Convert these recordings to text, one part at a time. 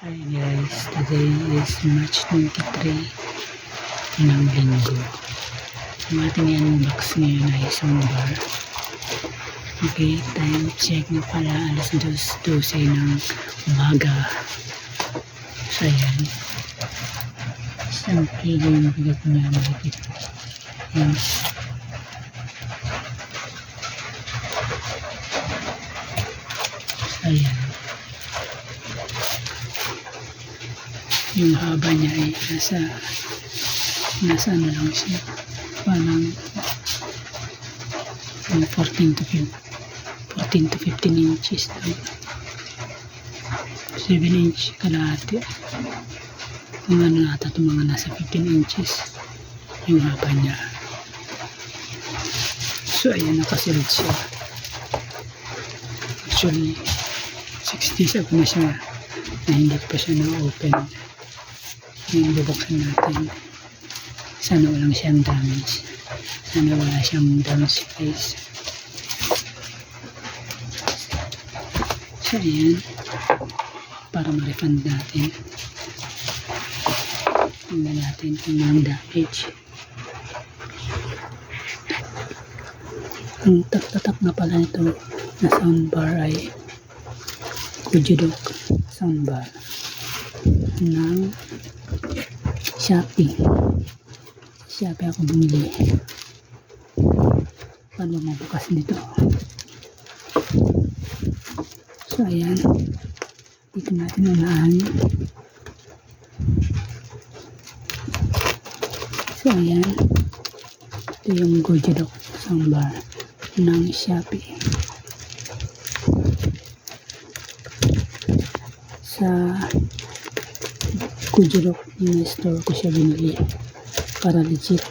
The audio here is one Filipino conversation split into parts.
Hi guys, today is March 23 ng Linggo. Ang ating unbox ngayon ay soundbar. Okay, time check na pala, alas 12 ng umaga. So ayan, isang kilo yung mabigat niya, makikita. Ayan. So ayan. Yung haba niya ay nasa ano lang siya, parang 14 to 15 inches lang. 7 inch kalahati. Yung ano nata ito, mga nasa 15 inches yung haba niya. So ayan, nakasilid siya. Actually 6 days ago na siya na hindi pa siya na-open. Yung bubuksan natin, sana walang siyang damage, sana wala siyang damage guys. So ayan, para ma-refund natin, tingnan natin kung walang damage. Ang tak-tatak na pala ito na soundbar ay Kujidok soundbar ng Shopee. Shopee ako bumili. Paano mabukas nito? So ayan, dito natin unahan. So ayan, ito yung Kujidok soundbar ng Shopee. Sa Kujidok na store ko siya binili para legit,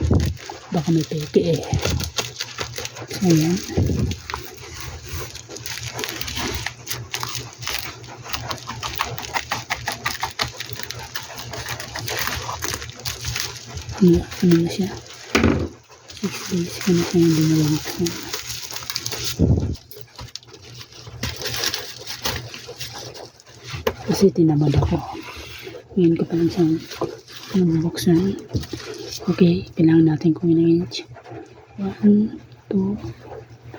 baka may peke eh. So ayan, ano na siya, 6 days ko na siya yung binawangsan. Kasi tinamad ako, ngayon ko pa lang siyang nabubuksan. Okay, kailangan natin kung ilang inch. 1, 2,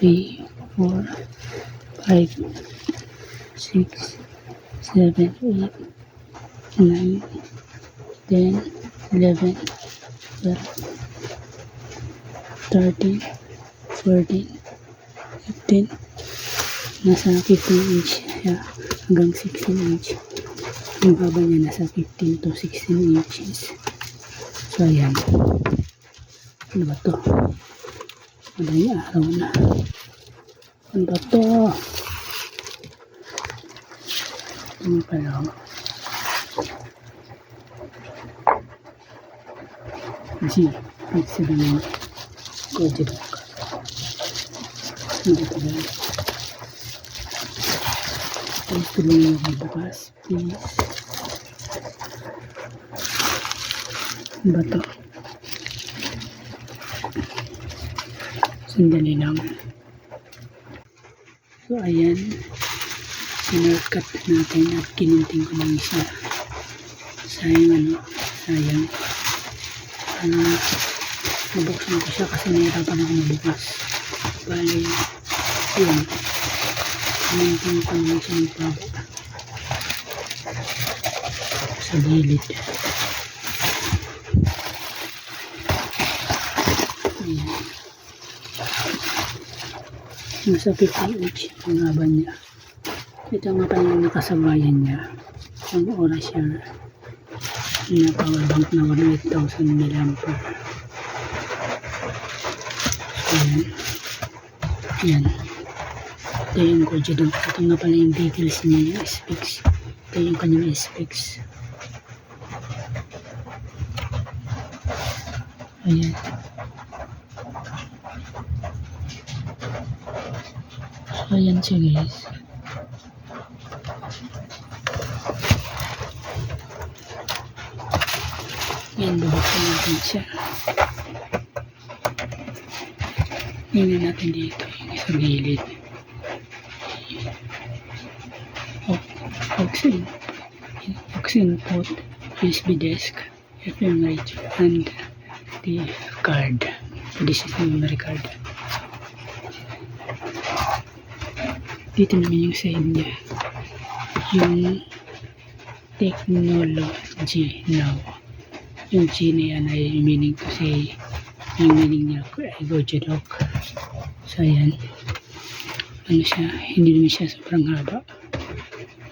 3, 4, 5, 6, 7, 8, 9, 10, 11, 12, 13, 14, 15, nasa 15 inch siya hanggang 16 inch. Yung haba niya nasa 15 to 16 inches. So ayan, ano ba to? Madaling araw na. Ano ba to? Ano pala? G, sabihin Kujidok. Hindi ko lang. Please tuloy yung magbukas, please. Ano ba to? Sandali lang. So ayan, sinarkat natin at kininting ko lang isa. Sayang sayang. Nabuksan ko siya kasi nahirapan ako mabukas. Bali, yun, kininting ko lang siya ng pabo sa gilid. Ayan, nasa 15 inch ang haba niya. Ito nga pala yung nakasabayan niya, ang Orashare na power bank na 8,000 mAh. Ayan, ayan, ito yung Kujidok. Ito nga pala yung details niya, yung specs. Ito yung kanyang specs. Ayan, so ayan siya guys. Yan, bubuksan natin siya. Tingnan natin dito yung isang gilid. aux input, USB disk, FM radio, and the card. So this is the memory card. Dito naman yung side niya. Yung technology now. Yung G na yan ay meaning to say, yung meaning niya ay Gojidok. So ayan. Ano siya, hindi naman siya sobrang haba.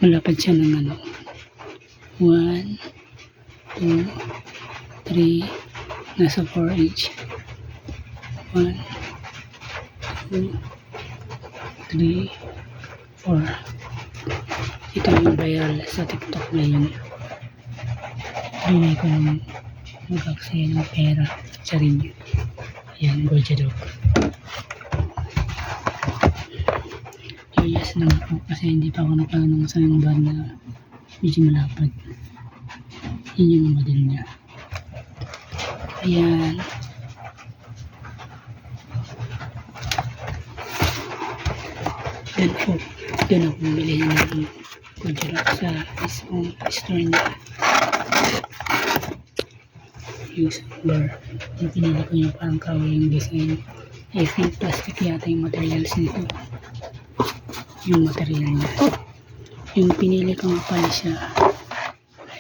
Malapad siya ng 1, 2, 3, nasa 4 inch. 1, 2, 3, 4. Ito yung viral sa TikTok ngayon. Hindi ko naman mag-aksaya ng pera sa rin. Ayan, Gojidok. Yes lang po kasi hindi pa ako nagkaroon ng soundbar na medyo malapad. Yun yung model niya. Ayan. Doon ako bumili ng Gojidok sa isang store niya. Yung soundbar. Yung pinili ko yung parang kahoy yung design. I think plastic yata yung materials nito. Yung material niya. Yung pinili ko nga pala siya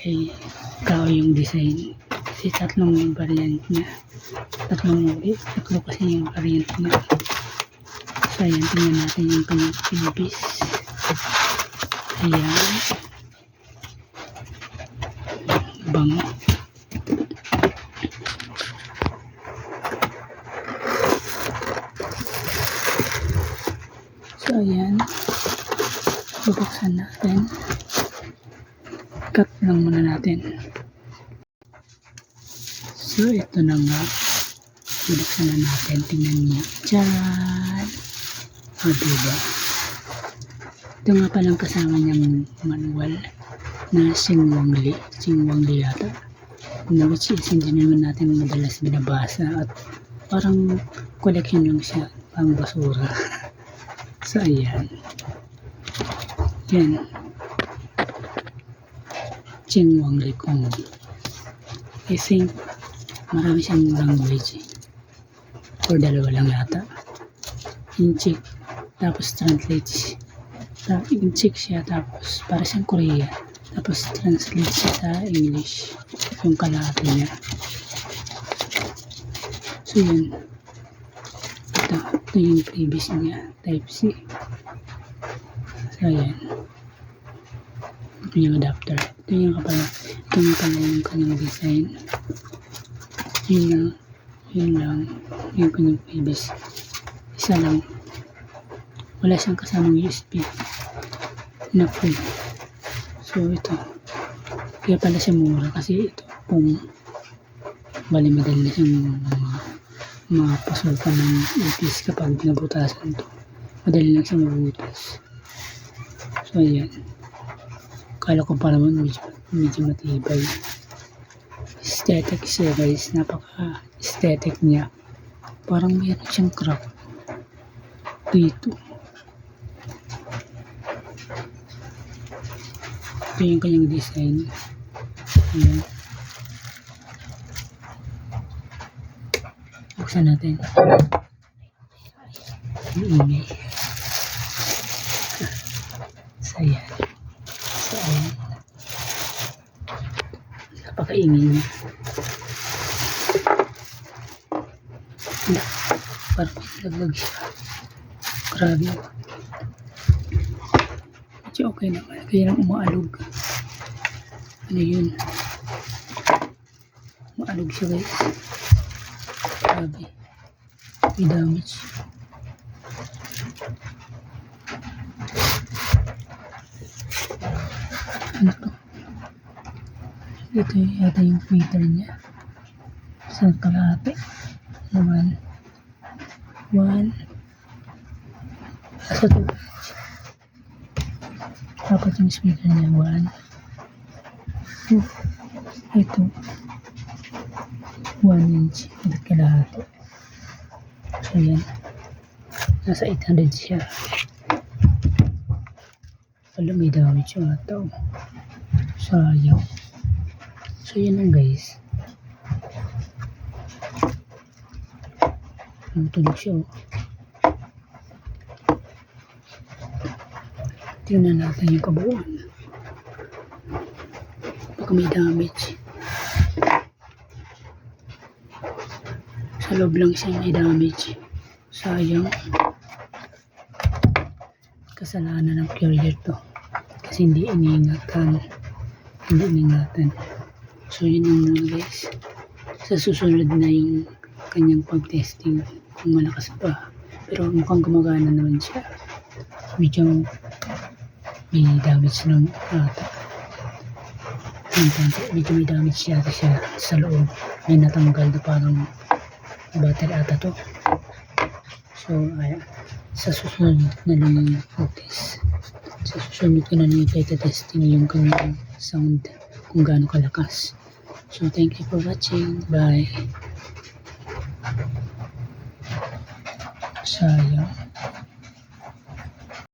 ay kahoy yung design. Kasi tatlong yung variant niya. Tatlo kasi yung variant niya. So ayan, tingnan natin yung kanyang pinipis. Ayan. Bango. So ayan. Bubuksan natin. Cut lang muna natin. So ito na nga. Bubuksan na natin. Tingnan niya. Tcharan! O diba? Ito nga palang kasama niyang manual na Xinguangli. Xinguangli yata. Na which is hindi naman natin madalas binabasa at parang collection lang siya. Pang basura. So ayan. Yan. Xinguangli Kong. I think marami siyang language. Or dalawa lang yata. In-check. Tapos translate. In-check siya. Tapos para siyang Korea. Tapos translate siya sa English. Yung kalahati niya. So yun. Ito yung previous niya. Type C. So ayan. Ito yung adapter. Ito yung pala yung kanyang design. Yun lang. Yung kanyang previous. Isa lang. Wala siyang kasamang USB na free. So ito. Kaya pala siya mura kasi ito kung bali madali na siyang mga pasukan ng ipis kapag nabutasan ito. Madali lang siyang mabutas. So ayan. Kala ko pa naman medyo matibay. Aesthetic siya guys. Napaka aesthetic niya. Parang mayroon siyang crack dito. Ito yung kanyang design. Ayan. Buksan natin. Yung email. So ayan. Napakaingay niya. Parang naglag siya. Grabe. Medyo okay naman. Kaya lang umaalog. Ano yun? Umaalog siya guys. Grabe. May damage. Ano to? Ito yata yung filter niya. Sa kalahati. 1. Asa to? Dapat yung speaker niya. 1. 2. Ito. 1 inch. At kalahati. So yan. Nasa 800 siya. Wala may damage yung ata. So Sayang. So yun lang guys. Natulog siya oh. Tingnan natin yung kabuuan. Baka may damage. Sa loob lang siya may damage. Sayang. Kasalanan ng courier to. Kasi hindi iniingatan. So yun yung muna guys. Sa susunod na yung kanyang pag-testing kung malakas pa. Pero mukhang gumagana naman siya. Medyo may damage ng ata. Medyo may damage yata siya sa loob. May natanggal na parang battery ata to. So ayan. Sa susunod na lang yung test. Sa susunod ko na lang yung testing yung kanyang sound kung gaano kalakas. So thank you for watching. Bye. Sayang.